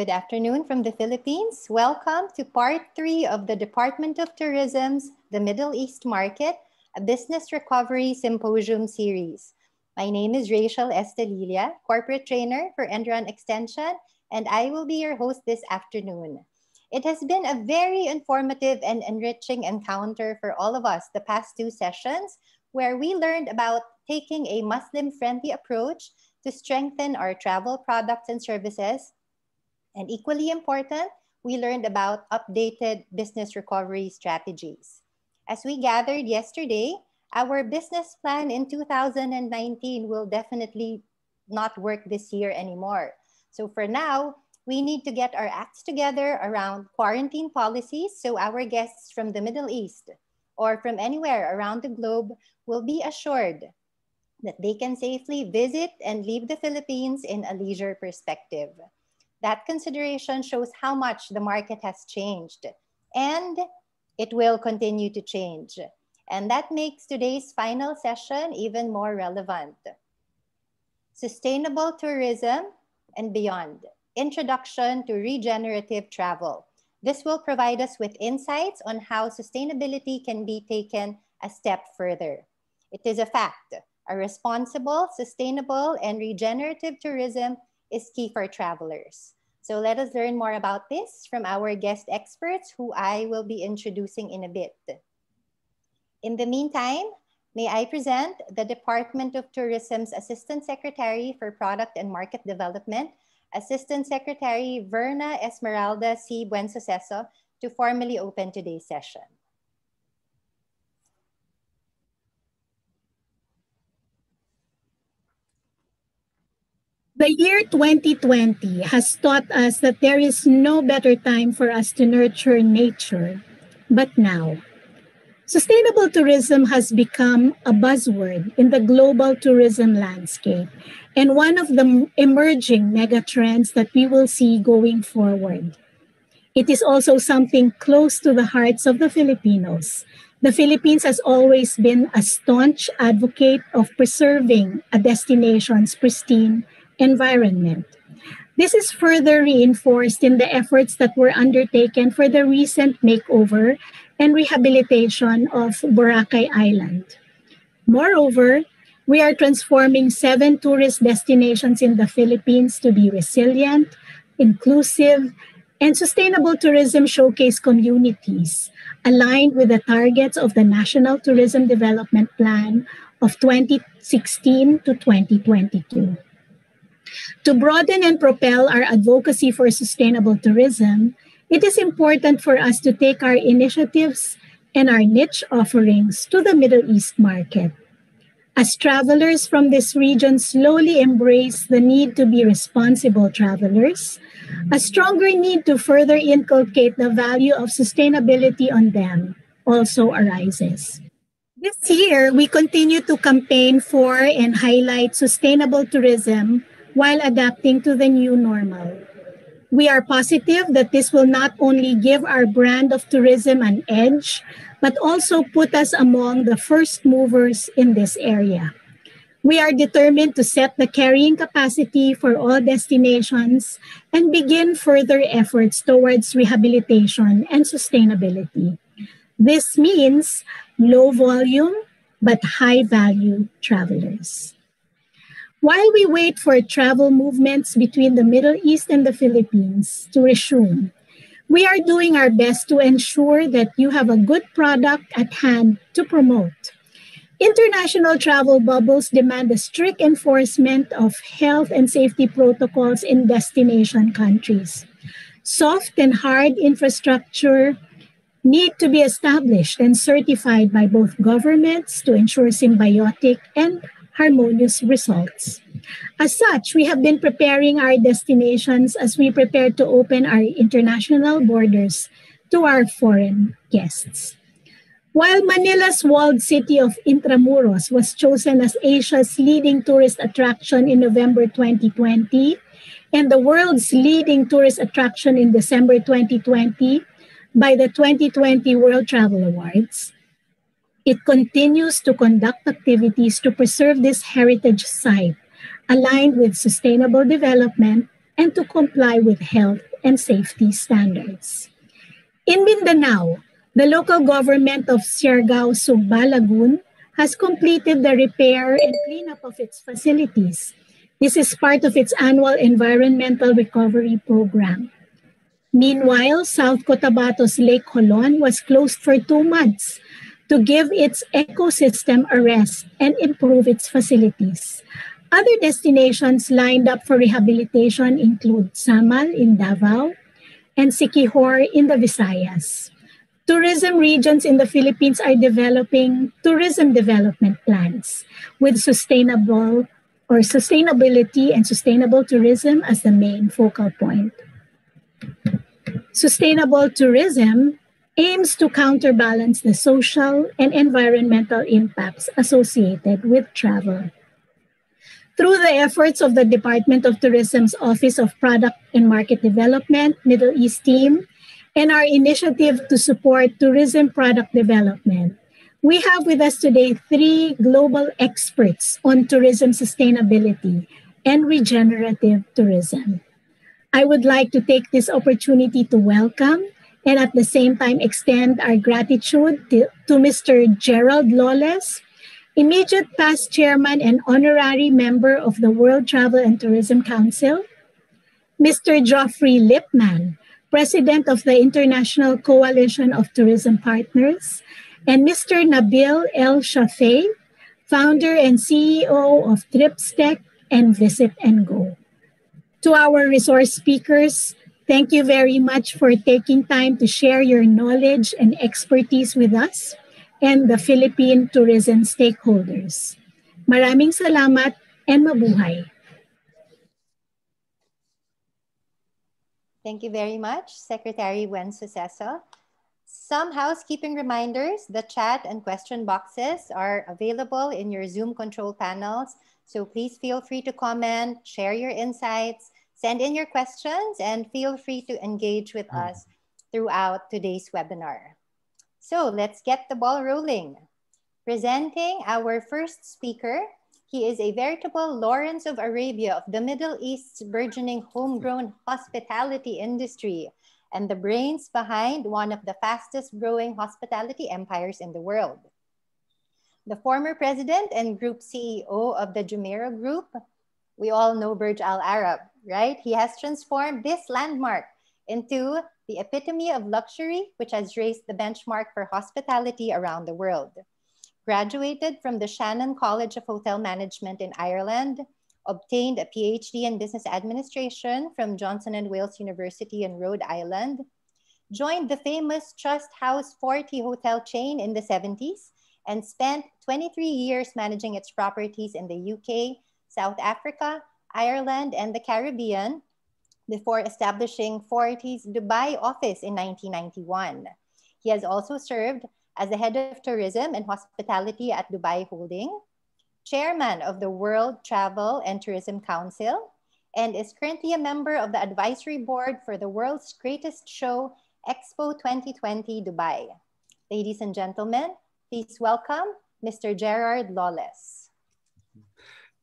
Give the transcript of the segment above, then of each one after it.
Good afternoon from the Philippines. Welcome to part 3 of the Department of Tourism's The Middle East Market, a Business Recovery Symposium Series. My name is Rachel Estelilla, Corporate Trainer for Enron Extension, and I will be your host this afternoon. It has been a very informative and enriching encounter for all of us the past 2 sessions, where we learned about taking a Muslim-friendly approach to strengthen our travel products and services. And equally important, we learned about updated business recovery strategies. As we gathered yesterday, our business plan in 2019 will definitely not work this year anymore. So for now, we need to get our acts together around quarantine policies so our guests from the Middle East or from anywhere around the globe will be assured that they can safely visit and leave the Philippines in a leisure perspective. That consideration shows how much the market has changed, and it will continue to change. And that makes today's final session even more relevant. Sustainable tourism and beyond. Introduction to regenerative travel. This will provide us with insights on how sustainability can be taken a step further. It is a fact. A responsible, sustainable, and regenerative tourism is key for travelers. So let us learn more about this from our guest experts who I will be introducing in a bit. In the meantime, may I present the Department of Tourism's Assistant Secretary for Product and Market Development, Assistant Secretary Verna Esmeralda C. Buensuceso, to formally open today's session. The year 2020 has taught us that there is no better time for us to nurture nature but now. Sustainable tourism has become a buzzword in the global tourism landscape and one of the emerging megatrends that we will see going forward. It is also something close to the hearts of the Filipinos. The Philippines has always been a staunch advocate of preserving a destination's pristine environment. This is further reinforced in the efforts that were undertaken for the recent makeover and rehabilitation of Boracay Island. Moreover, we are transforming 7 tourist destinations in the Philippines to be resilient, inclusive, and sustainable tourism showcase communities aligned with the targets of the National Tourism Development Plan of 2016 to 2022. To broaden and propel our advocacy for sustainable tourism, it is important for us to take our initiatives and our niche offerings to the Middle East market. As travelers from this region slowly embrace the need to be responsible travelers, a stronger need to further inculcate the value of sustainability on them also arises. This year, we continue to campaign for and highlight sustainable tourism while adapting to the new normal. We are positive that this will not only give our brand of tourism an edge, but also put us among the first movers in this area. We are determined to set the carrying capacity for all destinations and begin further efforts towards rehabilitation and sustainability. This means low volume but high value travelers. While we wait for travel movements between the Middle East and the Philippines to resume, we are doing our best to ensure that you have a good product at hand to promote. International travel bubbles demand a strict enforcement of health and safety protocols in destination countries. Soft and hard infrastructure need to be established and certified by both governments to ensure symbiotic and harmonious results. As such, we have been preparing our destinations as we prepare to open our international borders to our foreign guests. While Manila's walled city of Intramuros was chosen as Asia's leading tourist attraction in November 2020 and the world's leading tourist attraction in December 2020 by the 2020 World Travel Awards, it continues to conduct activities to preserve this heritage site aligned with sustainable development and to comply with health and safety standards. In Mindanao, the local government of Siargao Sugba Lagoon has completed the repair and cleanup of its facilities. This is part of its annual environmental recovery program. Meanwhile, South Cotabato's Lake Colon was closed for 2 months to give its ecosystem a rest and improve its facilities. Other destinations lined up for rehabilitation include Samal in Davao and Siquijor in the Visayas. Tourism regions in the Philippines are developing tourism development plans with sustainability and sustainable tourism as the main focal point. Sustainable tourism aims to counterbalance the social and environmental impacts associated with travel. Through the efforts of the Department of Tourism's Office of Product and Market Development, Middle East team, and our initiative to support tourism product development, we have with us today 3 global experts on tourism sustainability and regenerative tourism. I would like to take this opportunity to welcome and at the same time extend our gratitude to Mr. Gerald Lawless, immediate past chairman and honorary member of the World Travel and Tourism Council, Mr. Geoffrey Lipman, president of the International Coalition of Tourism Partners, and Mr. Nabil El Shafei, founder and CEO of TripsTech and Visit and Go. To our resource speakers, thank you very much for taking time to share your knowledge and expertise with us and the Philippine tourism stakeholders. Maraming salamat and mabuhay. Thank you very much, Secretary Wen Suceso. Some housekeeping reminders: the chat and question boxes are available in your Zoom control panels. So please feel free to comment, share your insights, send in your questions, and feel free to engage with us throughout today's webinar. So let's get the ball rolling. Presenting our first speaker, he is a veritable Lawrence of Arabia of the Middle East's burgeoning homegrown hospitality industry and the brains behind one of the fastest growing hospitality empires in the world. The former president and group CEO of the Jumeirah Group, we all know Burj Al Arab, right? He has transformed this landmark into the epitome of luxury, which has raised the benchmark for hospitality around the world. Graduated from the Shannon College of Hotel Management in Ireland, obtained a PhD in Business Administration from Johnson & Wales University in Rhode Island, joined the famous Trust House 40 hotel chain in the 70s, and spent 23 years managing its properties in the UK, South Africa, Ireland, and the Caribbean before establishing 40's Dubai office in 1991. He has also served as the head of tourism and hospitality at Dubai Holding, chairman of the World Travel and Tourism Council, and is currently a member of the advisory board for the world's greatest show, Expo 2020 Dubai. Ladies and gentlemen, please welcome Mr. Gerald Lawless.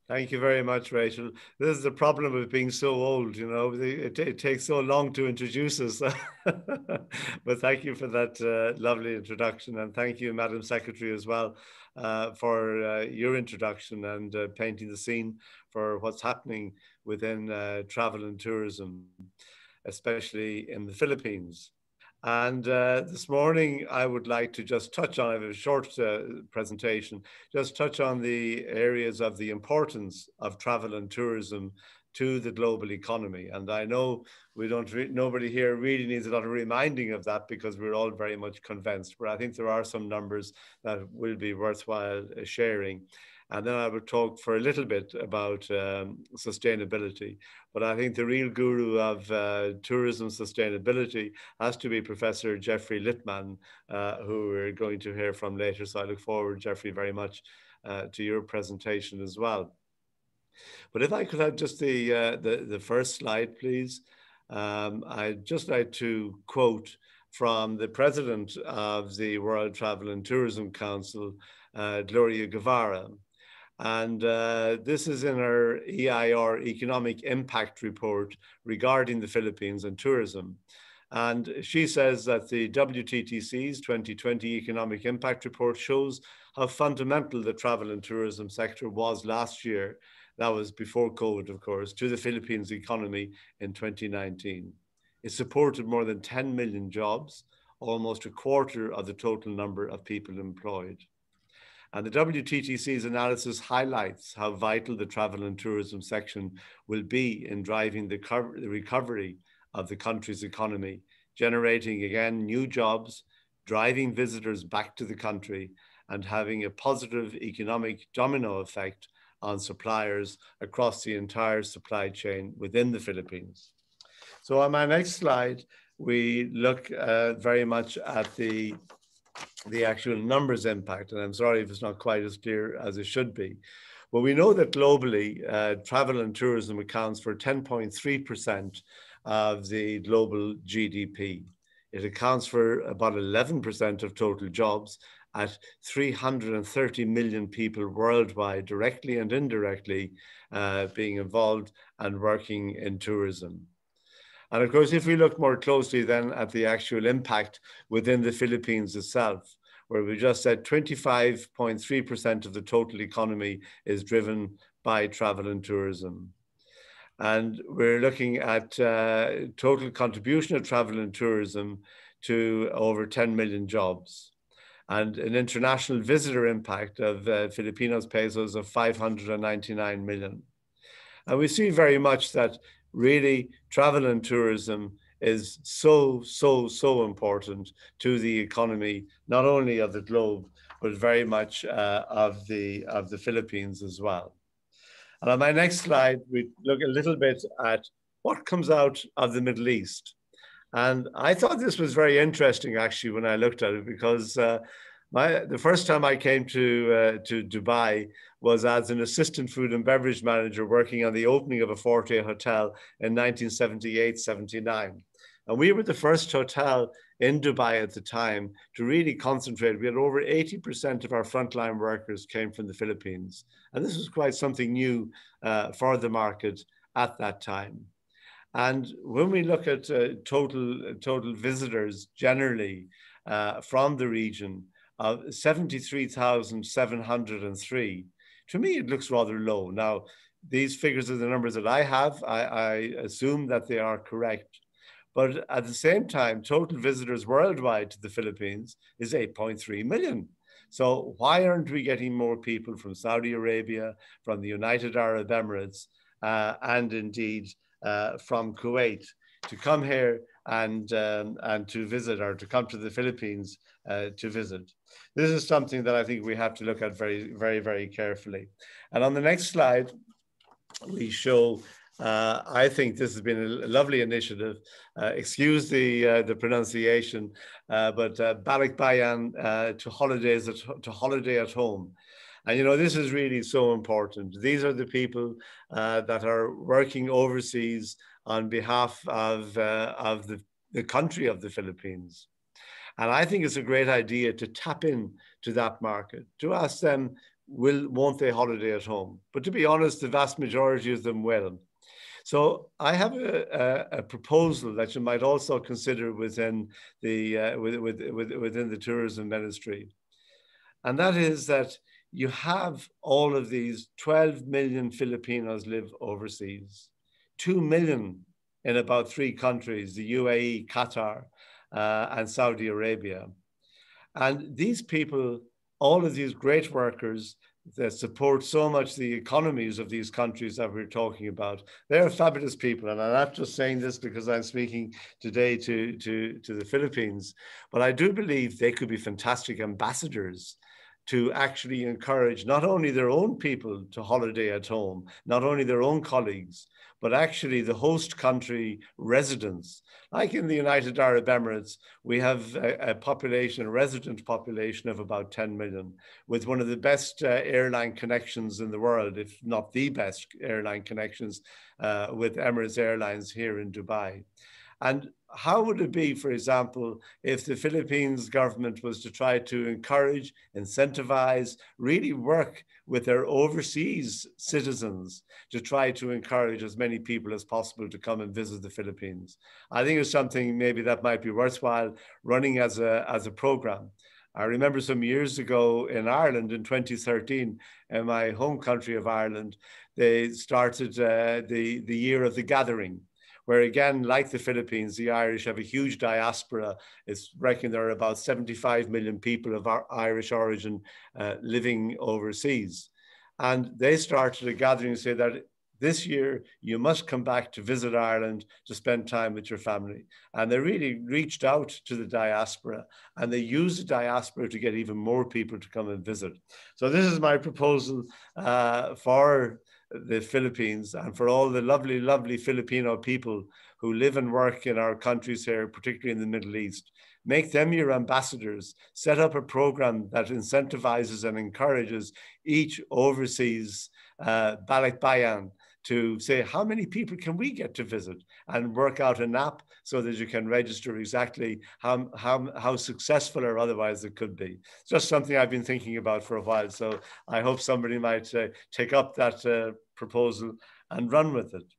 Thank you very much, Rachel. This is the problem with being so old, you know, it takes so long to introduce us. But thank you for that lovely introduction. And thank you, Madam Secretary, as well, for your introduction and painting the scene for what's happening within travel and tourism, especially in the Philippines. And this morning, I would like to just touch on, I have a short presentation, just touch on the areas of the importance of travel and tourism to the global economy. And I know nobody here really needs a lot of reminding of that because we're all very much convinced, but I think there are some numbers that will be worthwhile sharing. And then I will talk for a little bit about sustainability. But I think the real guru of tourism sustainability has to be Professor Geoffrey Lipman, who we're going to hear from later. So I look forward, Geoffrey, very much to your presentation as well. But if I could have just the first slide, please. I'd just like to quote from the president of the World Travel and Tourism Council, Gloria Guevara. And this is in our EIR, Economic Impact Report, regarding the Philippines and tourism. And she says that the WTTC's 2020 Economic Impact Report shows how fundamental the travel and tourism sector was last year. That was before COVID, of course, to the Philippines economy in 2019. It supported more than 10 million jobs, almost a quarter of the total number of people employed. And the WTTC's analysis highlights how vital the travel and tourism section will be in driving the recovery of the country's economy, generating again new jobs, driving visitors back to the country, and having a positive economic domino effect on suppliers across the entire supply chain within the Philippines. So on my next slide, we look very much at the actual numbers impact, and I'm sorry if it's not quite as clear as it should be. But we know that globally, travel and tourism accounts for 10.3% of the global GDP. It accounts for about 11% of total jobs at 330 million people worldwide, directly and indirectly being involved and working in tourism. And of course, if we look more closely then at the actual impact within the Philippines itself, where we just said 25.3% of the total economy is driven by travel and tourism. And we're looking at total contribution of travel and tourism to over 10 million jobs, and an international visitor impact of Filipinos pesos of 599 million. And we see very much that really travel and tourism is so important to the economy, not only of the globe, but very much of the Philippines as well. And on my next slide, we look a little bit at what comes out of the Middle East. And I thought this was very interesting, actually, when I looked at it, because the first time I came to Dubai was as an assistant food and beverage manager working on the opening of a Forte hotel in 1978-79. And we were the first hotel in Dubai at the time to really concentrate. We had over 80% of our frontline workers came from the Philippines. And this was quite something new for the market at that time. And when we look at total visitors generally from the region, 73,703, to me, it looks rather low. Now, these figures are the numbers that I have. I assume that they are correct. But at the same time, total visitors worldwide to the Philippines is 8.3 million. So why aren't we getting more people from Saudi Arabia, from the United Arab Emirates, and indeed from Kuwait to come here and to visit, or to come to the Philippines to visit? This is something that I think we have to look at very carefully. And on the next slide, we show, I think this has been a lovely initiative. Excuse the pronunciation, but Balikbayan to holiday at home. And, you know, this is really so important. These are the people that are working overseas on behalf of the country of the Philippines. And I think it's a great idea to tap in to that market, to ask them, won't they holiday at home? But to be honest, the vast majority of them will. So I have a proposal that you might also consider within the tourism ministry. And that is that you have all of these 12 million Filipinos live overseas, 2 million in about 3 countries, the UAE, Qatar, and Saudi Arabia. And these people, all of these great workers that support so much the economies of these countries that we're talking about, they're fabulous people. And I'm not just saying this because I'm speaking today to the Philippines, but I do believe they could be fantastic ambassadors to actually encourage not only their own people to holiday at home, not only their own colleagues, but actually the host country residents. Like in the United Arab Emirates, we have a resident population of about 10 million, with one of the best airline connections in the world, if not the best airline connections with Emirates Airlines here in Dubai. And how would it be, for example, if the Philippines government was to try to encourage, incentivize, really work with their overseas citizens to try to encourage as many people as possible to come and visit the Philippines? I think it's something maybe that might be worthwhile running as a program. I remember some years ago in Ireland in 2013, in my home country of Ireland, they started the year of the gathering, where again, like the Philippines, the Irish have a huge diaspora. It's reckoned there are about 75 million people of Irish origin living overseas. And they started a gathering to say that this year you must come back to visit Ireland to spend time with your family. And they really reached out to the diaspora, and they used the diaspora to get even more people to come and visit. So this is my proposal for the Philippines and for all the lovely, lovely Filipino people who live and work in our countries here, particularly in the Middle East. Make them your ambassadors. Set up a program that incentivizes and encourages each overseas balikbayan to say, how many people can we get to visit, and work out an app so that you can register exactly how successful or otherwise it could be. It's just something I've been thinking about for a while. So I hope somebody might take up that proposal and run with it.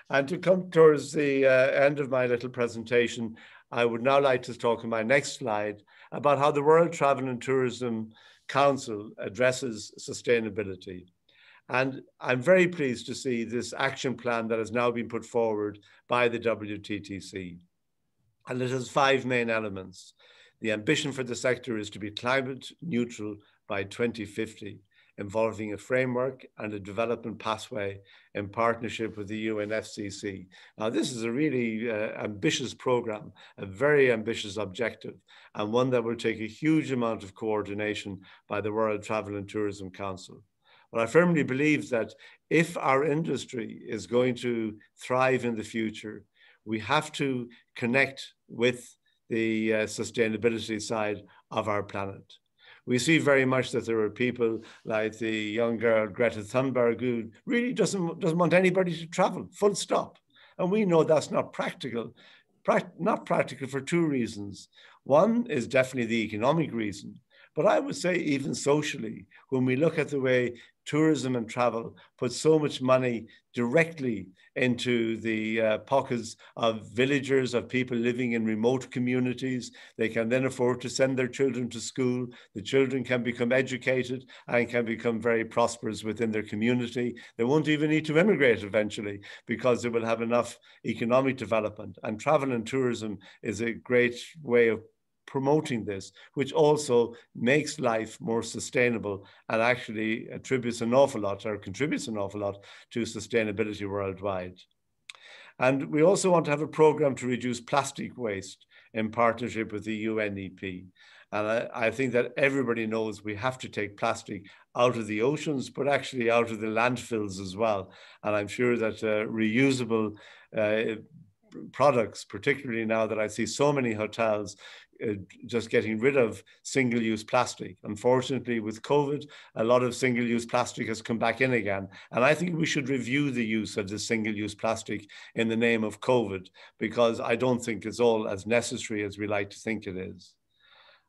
And to come towards the end of my little presentation, I would now like to talk in my next slide about how the World Travel and Tourism Council addresses sustainability. And I'm very pleased to see this action plan that has now been put forward by the WTTC. And it has 5 main elements. The ambition for the sector is to be climate neutral by 2050, involving a framework and a development pathway in partnership with the UNFCCC. Now, this is a really ambitious program, a very ambitious objective, and one that will take a huge amount of coordination by the World Travel and Tourism Council. But I firmly believe that if our industry is going to thrive in the future, we have to connect with the sustainability side of our planet. We see very much that there are people like the young girl Greta Thunberg who really doesn't want anybody to travel, full stop. And we know that's not practical. Not practical for 2 reasons. One is definitely the economic reason. But I would say even socially, when we look at the way tourism and travel put so much money directly into the pockets of villagers, of people living in remote communities, they can then afford to send their children to school. The children can become educated and can become very prosperous within their community. They won't even need to immigrate eventually because they will have enough economic development. And travel and tourism is a great way of promoting this, which also makes life more sustainable and actually attributes an awful lot or contributes an awful lot to sustainability worldwide. And we also want to have a program to reduce plastic waste in partnership with the UNEP. And I think that everybody knows we have to take plastic out of the oceans, but actually out of the landfills as well. And I'm sure that reusable products, particularly now that I see so many hotels just getting rid of single-use plastic. Unfortunately, with COVID, a lot of single-use plastic has come back in again. And I think we should review the use of the single-use plastic in the name of COVID, because I don't think it's all as necessary as we like to think it is.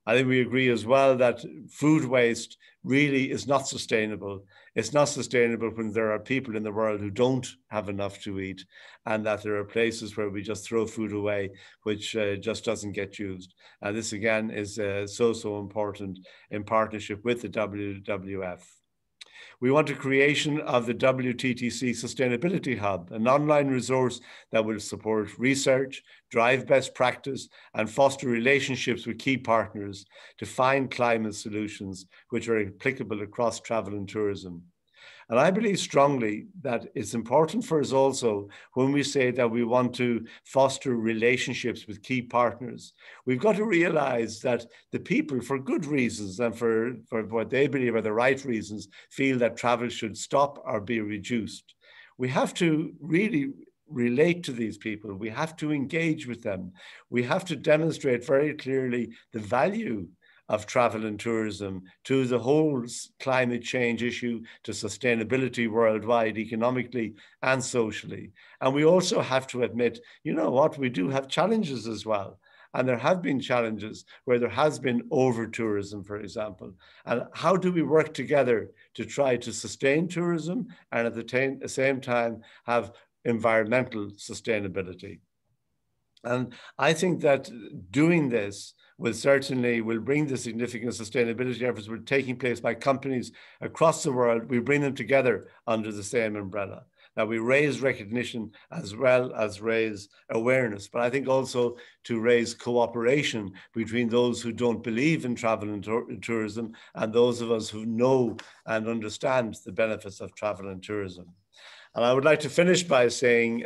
I think we agree as well that food waste really is not sustainable. It's not sustainable when there are people in the world who don't have enough to eat, and that there are places where we just throw food away, which just doesn't get used. And this again is so important in partnership with the WWF. We want a creation of the WTTC Sustainability Hub, an online resource that will support research, drive best practice, and foster relationships with key partners to find climate solutions which are applicable across travel and tourism. And I believe strongly that it's important for us also, when we say that we want to foster relationships with key partners, we've got to realize that the people, for good reasons and for what they believe are the right reasons, feel that travel should stop or be reduced. We have to really relate to these people. We have to engage with them. We have to demonstrate very clearly the value of travel and tourism to the whole climate change issue, to sustainability worldwide, economically and socially. And we also have to admit, you know what, we do have challenges as well. And there have been challenges where there has been over-tourism, for example. And how do we work together to try to sustain tourism and at the same time have environmental sustainability? And I think that doing this will bring the significant sustainability efforts that are taking place by companies across the world. We bring them together under the same umbrella. Now, we raise recognition as well as raise awareness, but I think also to raise cooperation between those who don't believe in travel and tourism and those of us who know and understand the benefits of travel and tourism. And I would like to finish by saying,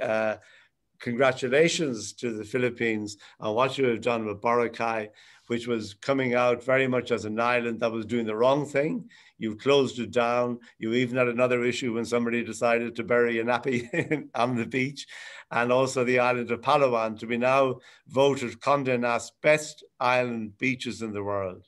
congratulations to the Philippines on what you have done with Boracay, which was coming out very much as an island that was doing the wrong thing. You've closed it down. You even had another issue when somebody decided to bury a nappy on the beach. And also the island of Palawan to be now voted Condé Nast best island beaches in the world.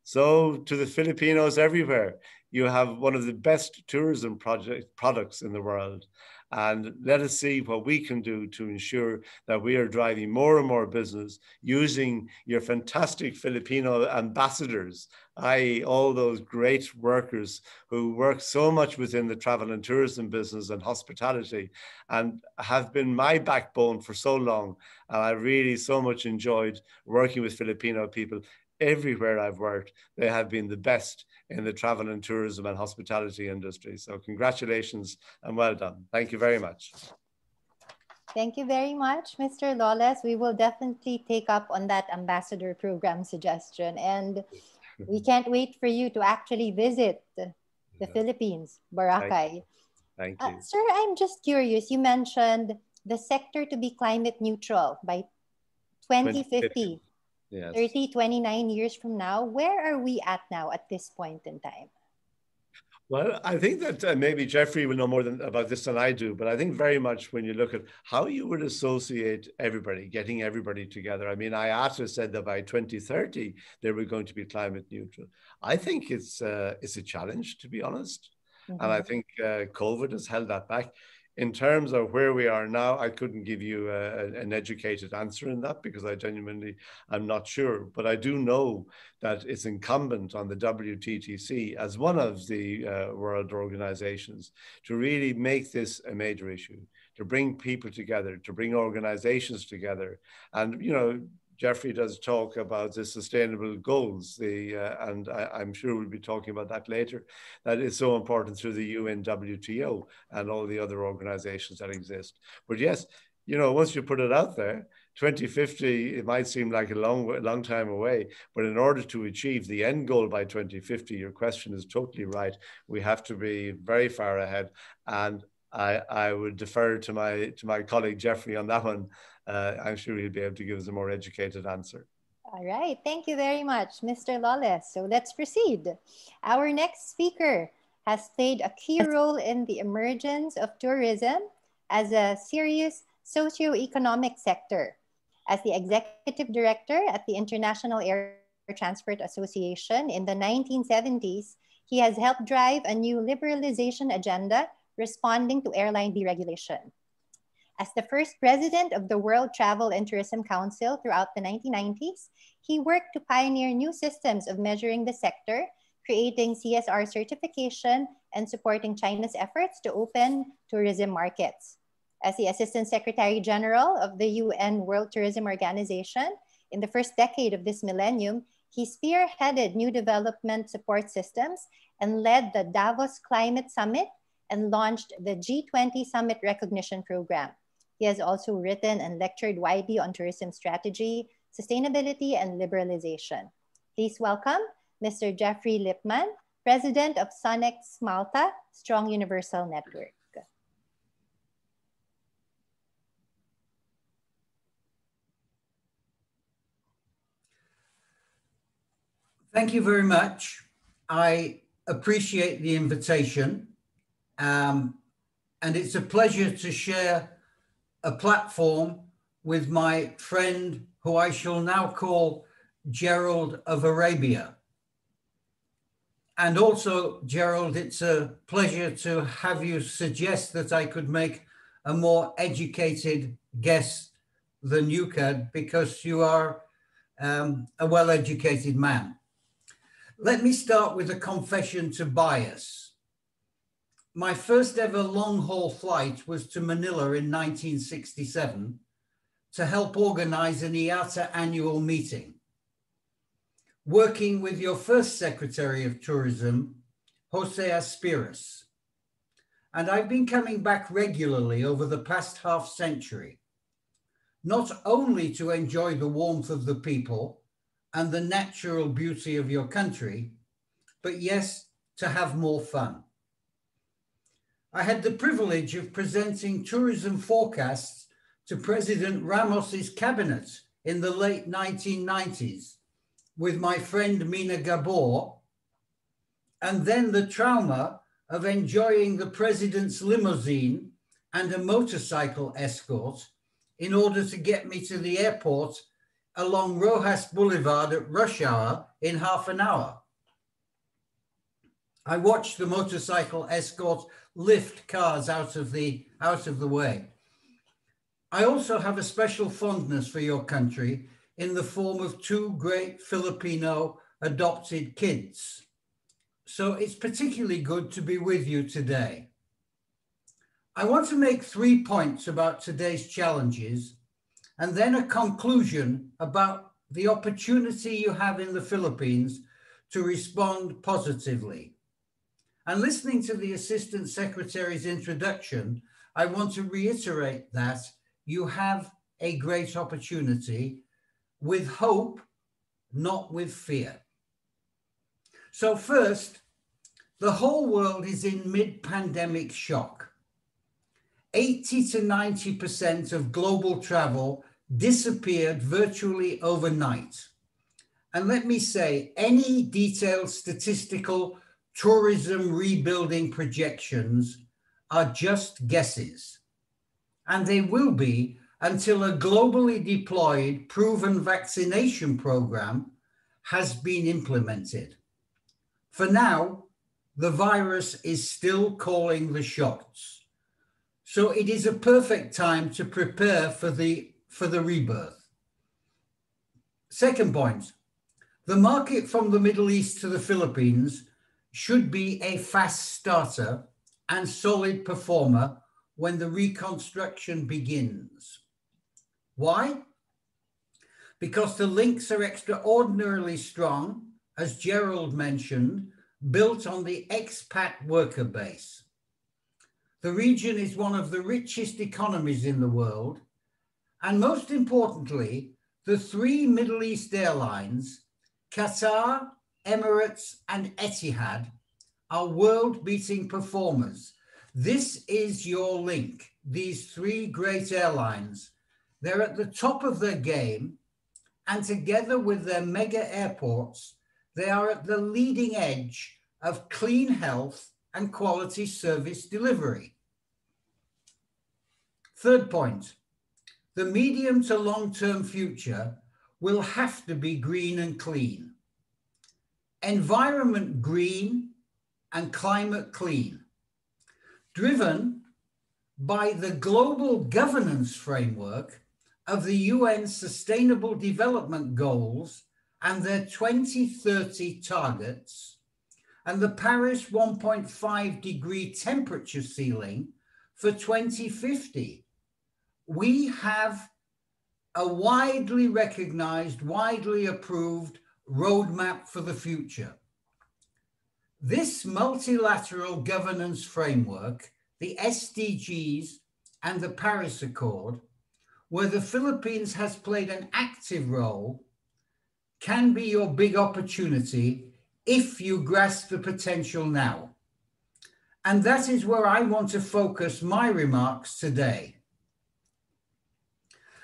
So to the Filipinos everywhere, you have one of the best tourism products in the world. And let us see what we can do to ensure that we are driving more and more business using your fantastic Filipino ambassadors, i.e. all those great workers who work so much within the travel and tourism business and hospitality and have been my backbone for so long. And I really so much enjoyed working with Filipino people. Everywhere I've worked, they have been the best in the travel and tourism and hospitality industry. So congratulations and well done. Thank you very much. Thank you very much, Mr. Lawless. We will definitely take up on that ambassador program suggestion. And we can't wait for you to actually visit the Philippines, Boracay. Thank you. Sir, I'm just curious. You mentioned the sector to be climate neutral by 2050. Yes. 30, 29 years from now. Where are we at now at this point in time? Well, I think that maybe Geoffrey will know more about this than I do, but I think very much when you look at how you would associate everybody, getting everybody together. I mean, IATA said that by 2030, they were going to be climate neutral. I think it's a challenge, to be honest. Mm-hmm. And I think COVID has held that back. In terms of where we are now, I couldn't give you an educated answer in that because I genuinely am not sure. But I do know that it's incumbent on the WTTC as one of the world organizations to really make this a major issue, to bring people together, to bring organizations together. And, you know, Geoffrey does talk about the sustainable goals, and I'm sure we'll be talking about that later, that is so important through the UN WTO and all the other organizations that exist. But yes, you know, once you put it out there, 2050, it might seem like a long time away, but in order to achieve the end goal by 2050, your question is totally right. We have to be very far ahead. And I would defer to my colleague Geoffrey on that one. I'm sure he'll be able to give us a more educated answer. All right. Thank you very much, Mr. Lawless. So let's proceed. Our next speaker has played a key role in the emergence of tourism as a serious socio-economic sector. As the executive director at the International Air Transport Association in the 1970s, he has helped drive a new liberalization agenda responding to airline deregulation. As the first president of the World Travel and Tourism Council throughout the 1990s, he worked to pioneer new systems of measuring the sector, creating CSR certification and supporting China's efforts to open tourism markets. As the Assistant Secretary General of the UN World Tourism Organization, in the first decade of this millennium, he spearheaded new development support systems and led the Davos Climate Summit and launched the G20 Summit Recognition Program. He has also written and lectured widely on tourism strategy, sustainability, and liberalization. Please welcome Mr. Geoffrey Lipman, President of Sonex Malta, Strong Universal Network. Thank you very much. I appreciate the invitation. And it's a pleasure to share a platform with my friend, who I shall now call Gerald of Arabia. And also, Gerald, it's a pleasure to have you suggest that I could make a more educated guest than you could, because you are a well-educated man. Let me start with a confession to bias. My first ever long-haul flight was to Manila in 1967 to help organize an IATA annual meeting, working with your first Secretary of Tourism, Jose Aspiras. And I've been coming back regularly over the past half century, not only to enjoy the warmth of the people and the natural beauty of your country, but yes, to have more fun. I had the privilege of presenting tourism forecasts to President Ramos's cabinet in the late 1990s with my friend Mina Gabor, and then the trauma of enjoying the president's limousine and a motorcycle escort in order to get me to the airport along Rojas Boulevard at rush hour in half an hour. I watched the motorcycle escort lift cars out of the way. I also have a special fondness for your country in the form of two great Filipino adopted kids. So it's particularly good to be with you today. I want to make 3 points about today's challenges and then a conclusion about the opportunity you have in the Philippines to respond positively. And listening to the Assistant Secretary's introduction, I want to reiterate that you have a great opportunity with hope, not with fear. So first, the whole world is in mid-pandemic shock. 80 to 90% of global travel disappeared virtually overnight. And let me say, any detailed statistical tourism rebuilding projections are just guesses. And they will be until a globally deployed proven vaccination program has been implemented. For now, the virus is still calling the shots. So it is a perfect time to prepare for the rebirth. Second point, the market from the Middle East to the Philippines should be a fast starter and solid performer when the reconstruction begins. Why? Because the links are extraordinarily strong, as Gerald mentioned, built on the expat worker base. The region is one of the richest economies in the world, and most importantly, the three Middle East airlines, Qatar, Emirates, and Etihad, are world-beating performers. This is your link, these three great airlines. They're at the top of their game, and together with their mega airports, they are at the leading edge of clean health and quality service delivery. Third point, the medium to long-term future will have to be green and clean. Environment green and climate clean, driven by the global governance framework of the UN Sustainable Development Goals and their 2030 targets, and the Paris 1.5 degree temperature ceiling for 2050. We have a widely recognized, widely approved roadmap for the future. This multilateral governance framework, the SDGs and the Paris Accord, where the Philippines has played an active role, can be your big opportunity if you grasp the potential now. And that is where I want to focus my remarks today.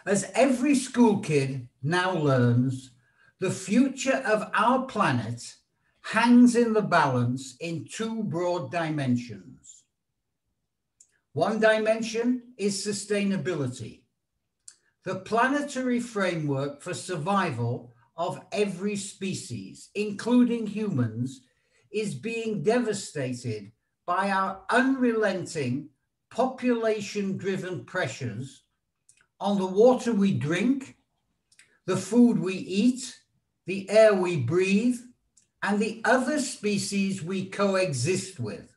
As every school kid now learns, the future of our planet hangs in the balance in two broad dimensions. One dimension is sustainability, the planetary framework for survival of every species, including humans, is being devastated by our unrelenting population-driven pressures on the water we drink, the food we eat, the air we breathe, and the other species we coexist with.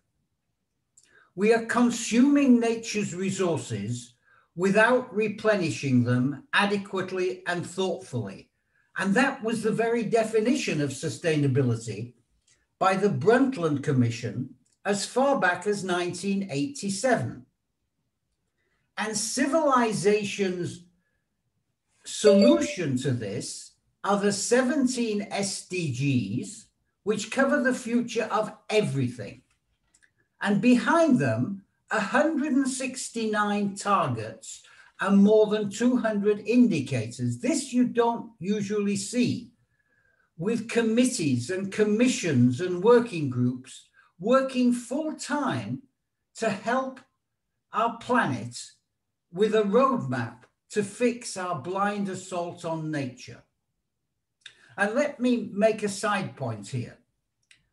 We are consuming nature's resources without replenishing them adequately and thoughtfully. And that was the very definition of sustainability by the Brundtland Commission as far back as 1987. And civilization's solution to this are the 17 SDGs, which cover the future of everything. And behind them, 169 targets and more than 200 indicators. This you don't usually see, with committees and commissions and working groups working full time to help our planet with a roadmap to fix our blind assault on nature. And let me make a side point here.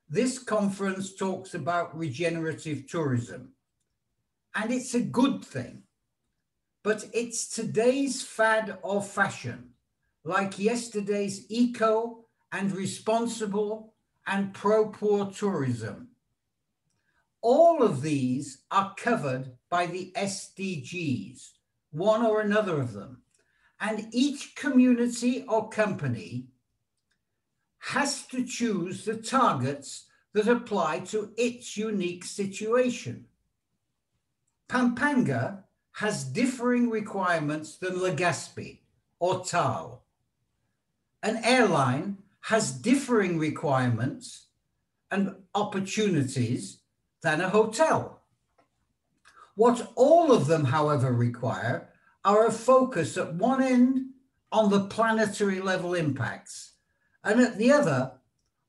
This conference talks about regenerative tourism, and it's a good thing, but it's today's fad or fashion, like yesterday's eco and responsible and pro-poor tourism. All of these are covered by the SDGs, one or another of them, and each community or company has to choose the targets that apply to its unique situation. Pampanga has differing requirements than Legazpi or Tal. An airline has differing requirements and opportunities than a hotel. What all of them, however, require are a focus at one end on the planetary level impacts and at the other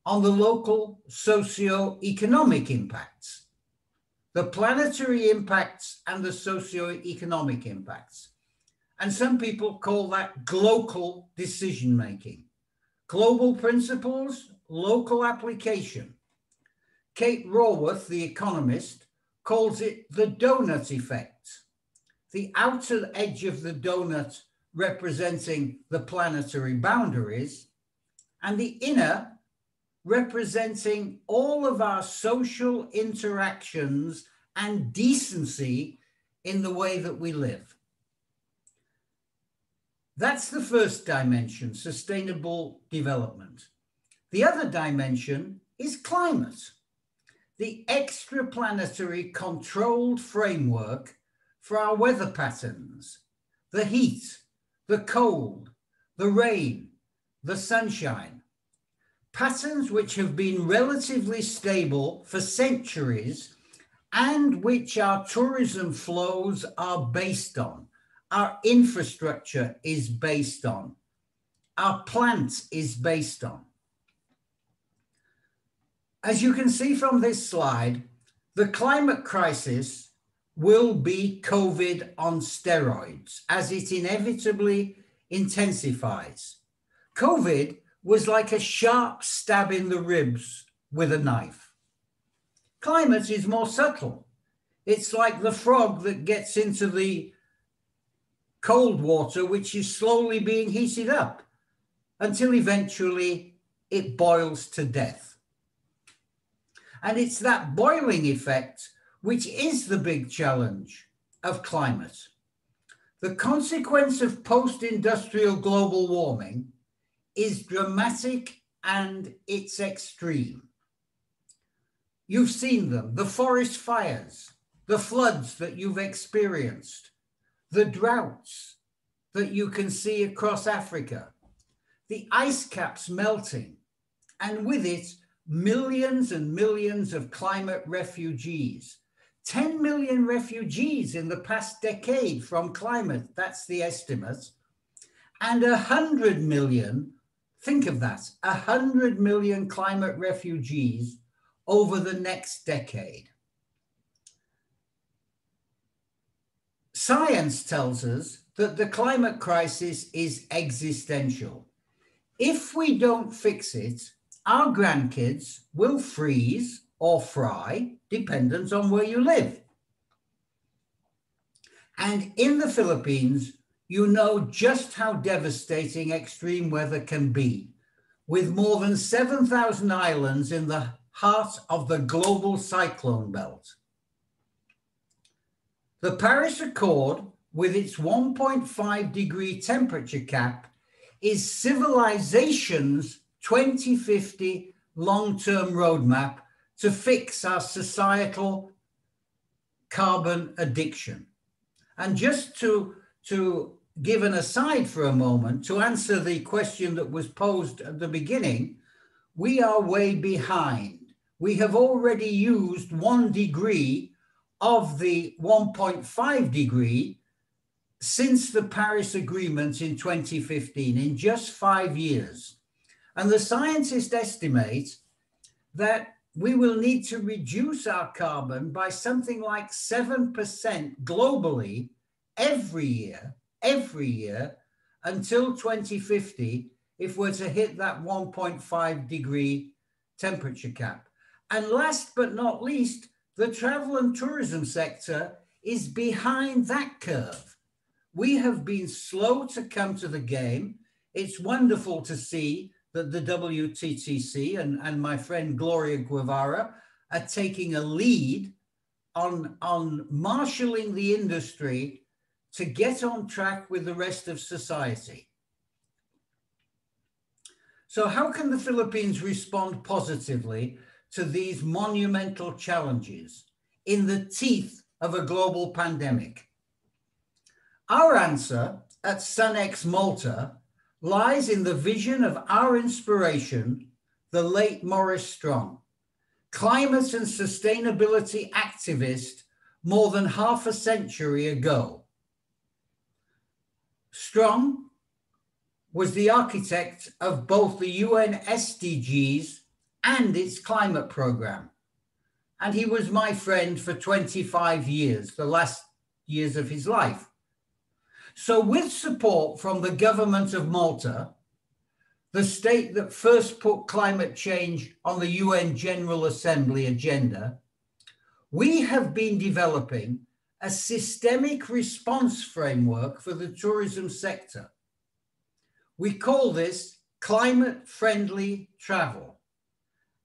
on the local socio-economic impacts. The planetary impacts and the socio-economic impacts. And some people call that glocal decision-making. Global principles, local application. Kate Raworth, the economist, calls it the donut effect. The outer edge of the donut representing the planetary boundaries, and the inner representing all of our social interactions and decency in the way that we live. That's the first dimension, sustainable development. The other dimension is climate, the extraplanetary controlled framework for our weather patterns, the heat, the cold, the rain, the sunshine, patterns which have been relatively stable for centuries and which our tourism flows are based on, our infrastructure is based on, our plant is based on. As you can see from this slide, the climate crisis will be COVID on steroids as it inevitably intensifies. COVID was like a sharp stab in the ribs with a knife. Climate is more subtle. It's like the frog that gets into the cold water, which is slowly being heated up until eventually it boils to death. And it's that boiling effect which is the big challenge of climate. The consequence of post-industrial global warming is dramatic and it's extreme. You've seen them, the forest fires, the floods that you've experienced, the droughts that you can see across Africa, the ice caps melting, and with it, millions and millions of climate refugees. 10 million refugees in the past decade from climate, that's the estimate, and 100 million, think of that, 100 million climate refugees over the next decade. Science tells us that the climate crisis is existential. If we don't fix it, our grandkids will freeze or fry, dependent on where you live. And in the Philippines, you know just how devastating extreme weather can be, with more than 7,000 islands in the heart of the global cyclone belt. The Paris Accord, with its 1.5-degree temperature cap, is civilization's 2050 long-term roadmap to fix our societal carbon addiction. And just to give an aside for a moment, to answer the question that was posed at the beginning, we are way behind. We have already used 1 degree of the 1.5 degree since the Paris Agreement in 2015, in just 5 years. And the scientists estimate that we will need to reduce our carbon by something like 7% globally every year until 2050 if we're to hit that 1.5 degree temperature cap. And last but not least, the travel and tourism sector is behind that curve. We have been slow to come to the game. It's wonderful to see that the WTTC and my friend Gloria Guevara are taking a lead on marshalling the industry to get on track with the rest of society. So how can the Philippines respond positively to these monumental challenges in the teeth of a global pandemic? Our answer at SunX Malta lies in the vision of our inspiration, the late Maurice Strong, climate and sustainability activist more than half a century ago. Strong was the architect of both the UN SDGs and its climate program. And he was my friend for 25 years, the last years of his life. So with support from the government of Malta, the state that first put climate change on the UN General Assembly agenda, we have been developing a systemic response framework for the tourism sector. We call this climate-friendly travel,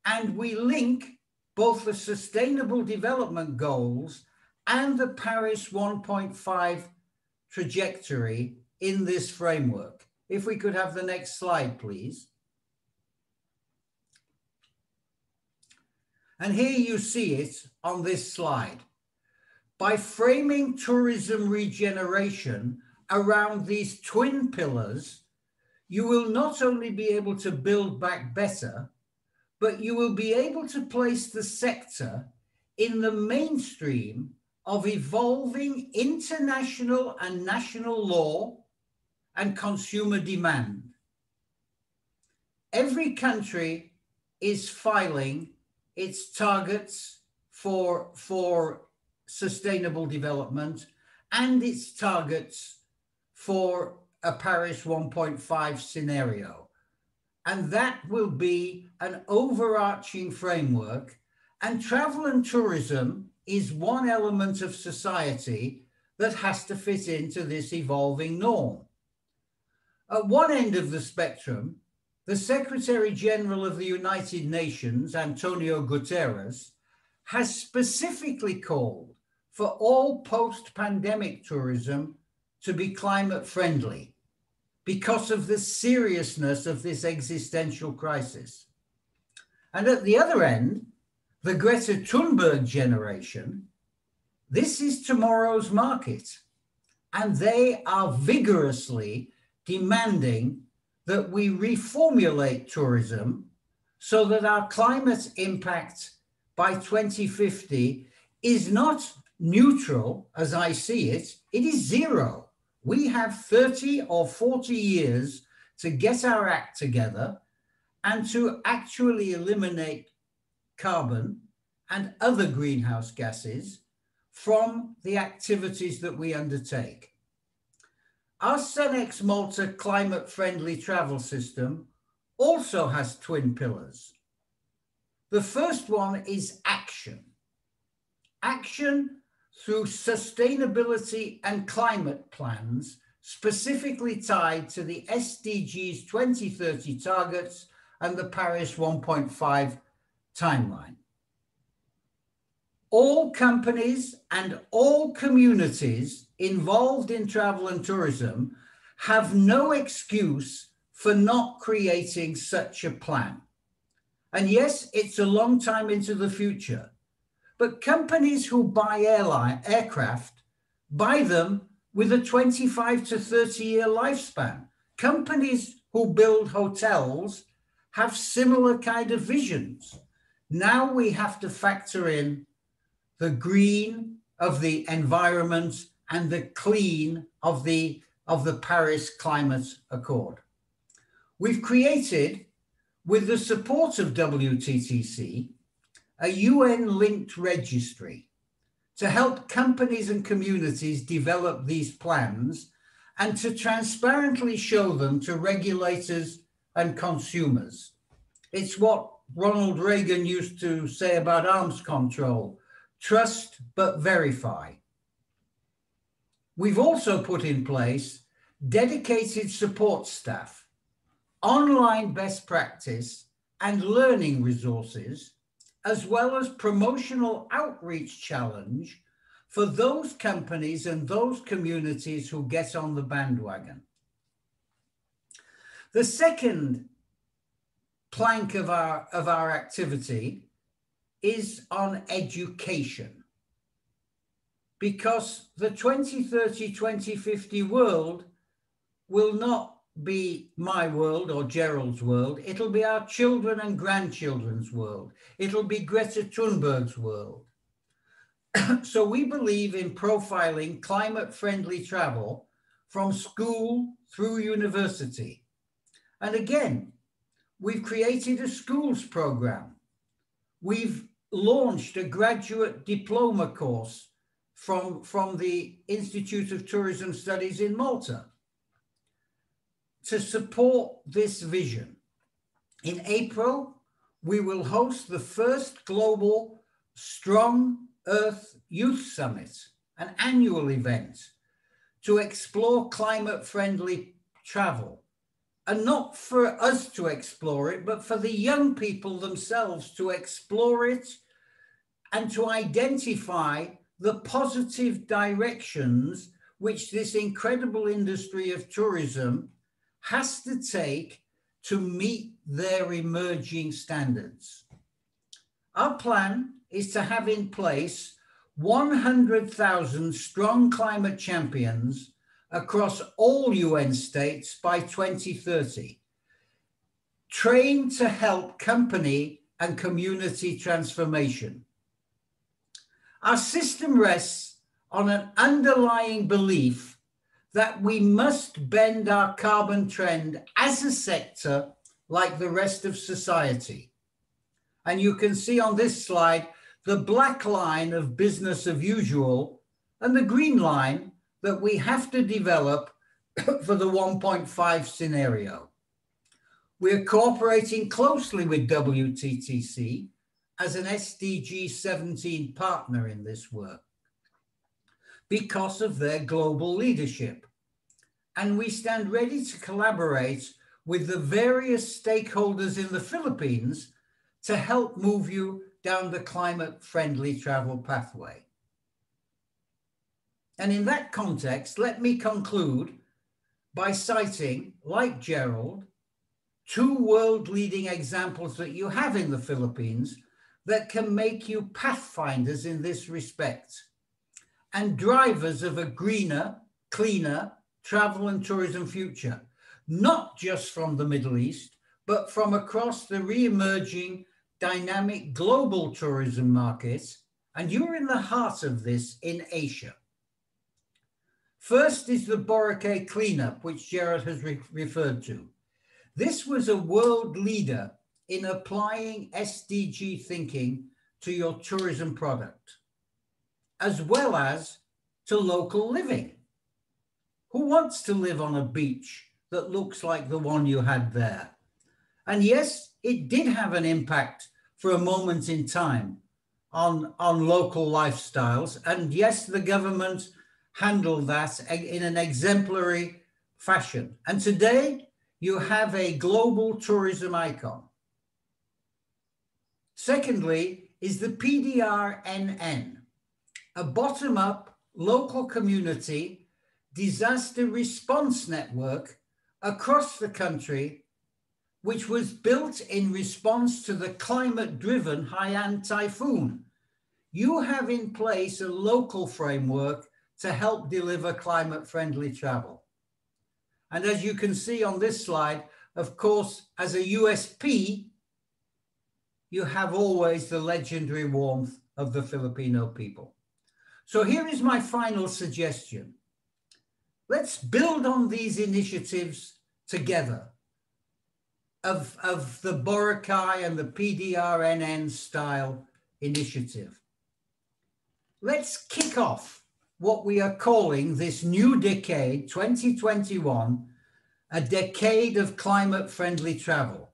and we link both the Sustainable Development Goals and the Paris 1.5 trajectory in this framework. If we could have the next slide, please. And here you see it on this slide. By framing tourism regeneration around these twin pillars, you will not only be able to build back better, but you will be able to place the sector in the mainstream of evolving international and national law and consumer demand. Every country is filing its targets for sustainable development and its targets for a Paris 1.5 scenario. And that will be an overarching framework, and travel and tourism is one element of society that has to fit into this evolving norm. At one end of the spectrum, the Secretary General of the United Nations, Antonio Guterres, has specifically called for all post-pandemic tourism to be climate friendly because of the seriousness of this existential crisis. And at the other end, the Greta Thunberg generation, this is tomorrow's market, and they are vigorously demanding that we reformulate tourism so that our climate impact by 2050 is not neutral, as I see it, it is zero. We have 30 or 40 years to get our act together and to actually eliminate carbon and other greenhouse gases from the activities that we undertake. Our SunX Malta climate-friendly travel system also has twin pillars. The first one is action. Action through sustainability and climate plans specifically tied to the SDGs 2030 targets and the Paris 1.5 timeline. All companies and all communities involved in travel and tourism have no excuse for not creating such a plan. And yes, it's a long time into the future, but companies who buy aircraft buy them with a 25 to 30-year lifespan. Companies who build hotels have similar kind of visions. Now we have to factor in the green of the environment and the clean of the Paris Climate Accord. We've created, with the support of WTTC, a UN-linked registry to help companies and communities develop these plans and to transparently show them to regulators and consumers. It's what Ronald Reagan used to say about arms control: trust but verify. We've also put in place dedicated support staff, online best practice and learning resources, as well as promotional outreach challenge for those companies and those communities who get on the bandwagon. The second plank of our activity is on education, because the 2030-2050 world will not be my world or Gerald's world. It'll be our children and grandchildren's world. It'll be Greta Thunberg's world. So we believe in profiling climate-friendly travel from school through university. And again, we've created a schools program. We've launched a graduate diploma course from the Institute of Tourism Studies in Malta to support this vision. In April, we will host the first global Strong Earth Youth Summit, an annual event to explore climate-friendly travel. And not for us to explore it, but for the young people themselves to explore it and to identify the positive directions which this incredible industry of tourism has to take to meet their emerging standards. Our plan is to have in place 100,000 strong climate champions across all UN states by 2030, trained to help company and community transformation. Our system rests on an underlying belief that we must bend our carbon trend as a sector like the rest of society. And you can see on this slide the black line of business as usual and the green line that we have to develop for the 1.5 scenario. We're cooperating closely with WTTC as an SDG 17 partner in this work because of their global leadership. And we stand ready to collaborate with the various stakeholders in the Philippines to help move you down the climate-friendly travel pathway. And in that context, let me conclude by citing, like Gerald, two world-leading examples that you have in the Philippines that can make you pathfinders in this respect and drivers of a greener, cleaner travel and tourism future, not just from the Middle East, but from across the re-emerging dynamic global tourism market. And you're in the heart of this in Asia. First is the Boracay cleanup, which Gerald has referred to. This was a world leader in applying SDG thinking to your tourism product, as well as to local living. Who wants to live on a beach that looks like the one you had there? And yes, it did have an impact for a moment in time on local lifestyles. And yes, the government handled that in an exemplary fashion. And today you have a global tourism icon. Secondly is the PDRNN, a bottom-up local community disaster response network across the country, which was built in response to the climate-driven Haiyan typhoon. You have in place a local framework to help deliver climate-friendly travel. And as you can see on this slide, of course, as a USP, you have always the legendary warmth of the Filipino people. So here is my final suggestion. Let's build on these initiatives together of the Boracay and the PDRNN style initiative. Let's kick off what we are calling this new decade, 2021, a decade of climate-friendly travel.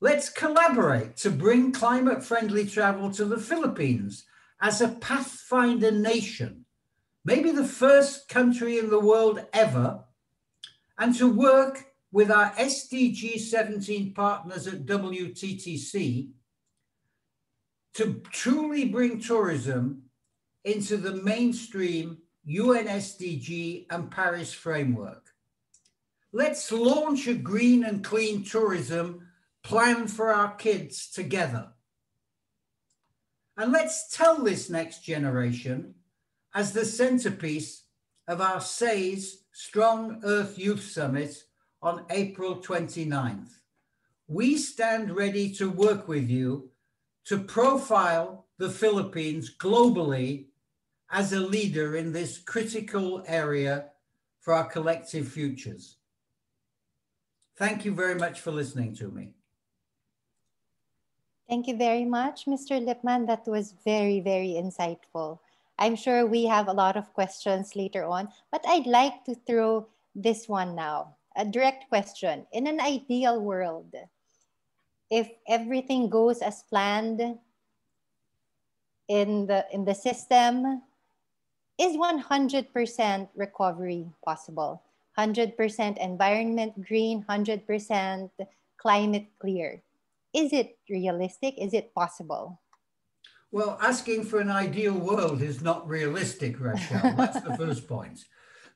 Let's collaborate to bring climate-friendly travel to the Philippines as a Pathfinder nation, maybe the first country in the world ever, and to work with our SDG 17 partners at WTTC to truly bring tourism into the mainstream UN SDG and Paris framework. Let's launch a green and clean tourism plan for our kids together. And let's tell this next generation as the centerpiece of our SAYS Strong Earth Youth Summit on April 29th. We stand ready to work with you to profile the Philippines globally as a leader in this critical area for our collective futures. Thank you very much for listening to me. Thank you very much, Mr. Lipman. That was very, very insightful. I'm sure we have a lot of questions later on, but I'd like to throw this one now. A direct question. In an ideal world, if everything goes as planned in the system, is 100% recovery possible? 100% environment green, 100% climate clear. Is it realistic? Is it possible? Well, asking for an ideal world is not realistic, Rachel. That's the first point.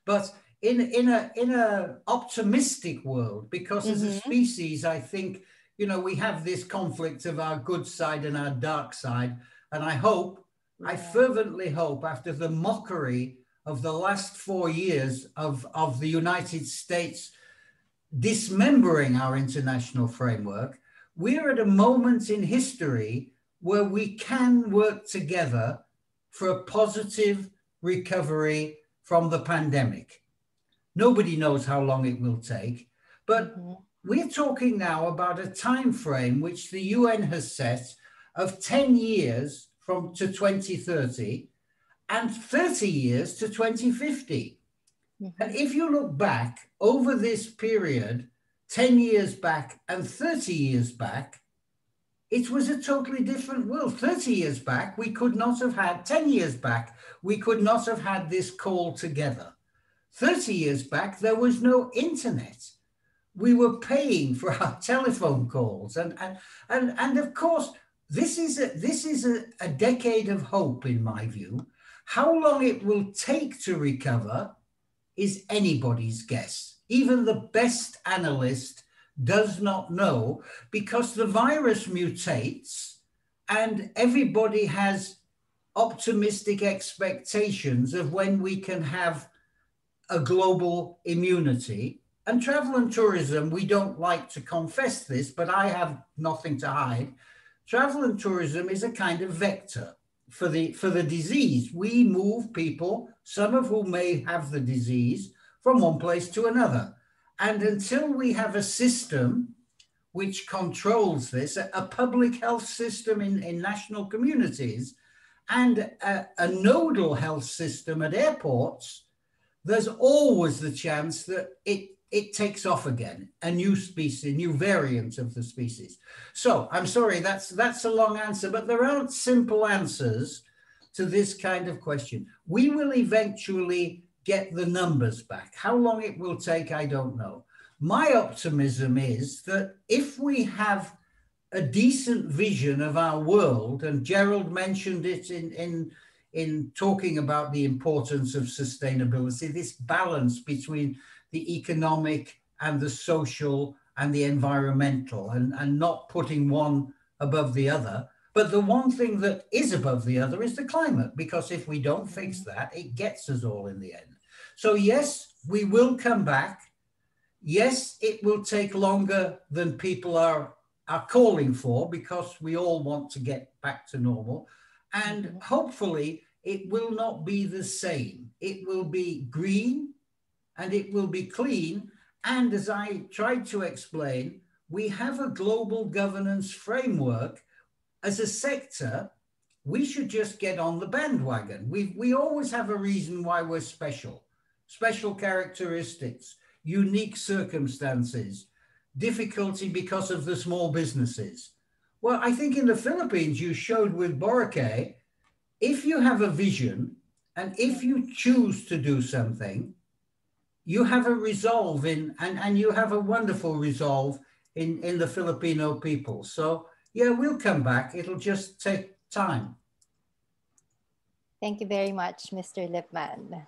But in a optimistic world, because as a species, I think, you know, we have this conflict of our good side and our dark side. And I fervently hope, after the mockery of the last 4 years of the United States dismembering our international framework, we're at a moment in history where we can work together for a positive recovery from the pandemic. Nobody knows how long it will take, but we're talking now about a time frame which the UN has set of 10 years to 2030 and 30 years to 2050. And if you look back over this period, 10 years back and 30 years back, it was a totally different world. 30 years back, we could not have had, 10 years back, we could not have had this call together. 30 years back, there was no internet. We were paying for our telephone calls. And of course, this is a decade of hope, in my view. How long it will take to recover is anybody's guess. Even the best analyst does not know, because the virus mutates and everybody has optimistic expectations of when we can have a global immunity. And travel and tourism, we don't like to confess this, but I have nothing to hide. Travel and tourism is a kind of vector for the disease. We move people, some of whom may have the disease, from one place to another. And until we have a system which controls this, a public health system in national communities, and a nodal health system at airports, there's always the chance that it takes off again, a new species, new variant of the species. So I'm sorry, that's a long answer, but there aren't simple answers to this kind of question. We will eventually get the numbers back. How long it will take, I don't know. My optimism is that if we have a decent vision of our world, and Gerald mentioned it in talking about the importance of sustainability, this balance between the economic and the social and the environmental, and not putting one above the other. But the one thing that is above the other is the climate, because if we don't fix that, it gets us all in the end. So yes, we will come back. Yes, it will take longer than people are calling for, because we all want to get back to normal. And hopefully it will not be the same. It will be green and it will be clean. And as I tried to explain, we have a global governance framework. As a sector, we should just get on the bandwagon. We always have a reason why we're special. Special characteristics, unique circumstances, difficulty because of the small businesses. Well, I think in the Philippines, you showed with Boracay, if you have a vision and if you choose to do something, you have a resolve and you have a wonderful resolve in the Filipino people. So yeah, we'll come back. It'll just take time. Thank you very much, Mr. Lipman.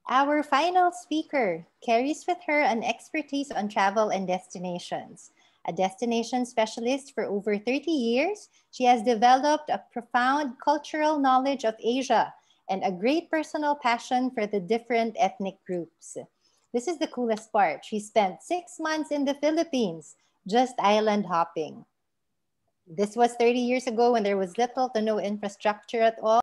Our final speaker carries with her an expertise on travel and destinations. A destination specialist for over 30 years, she has developed a profound cultural knowledge of Asia and a great personal passion for the different ethnic groups. This is the coolest part. She spent 6 months in the Philippines, just island hopping. This was 30 years ago when there was little to no infrastructure at all.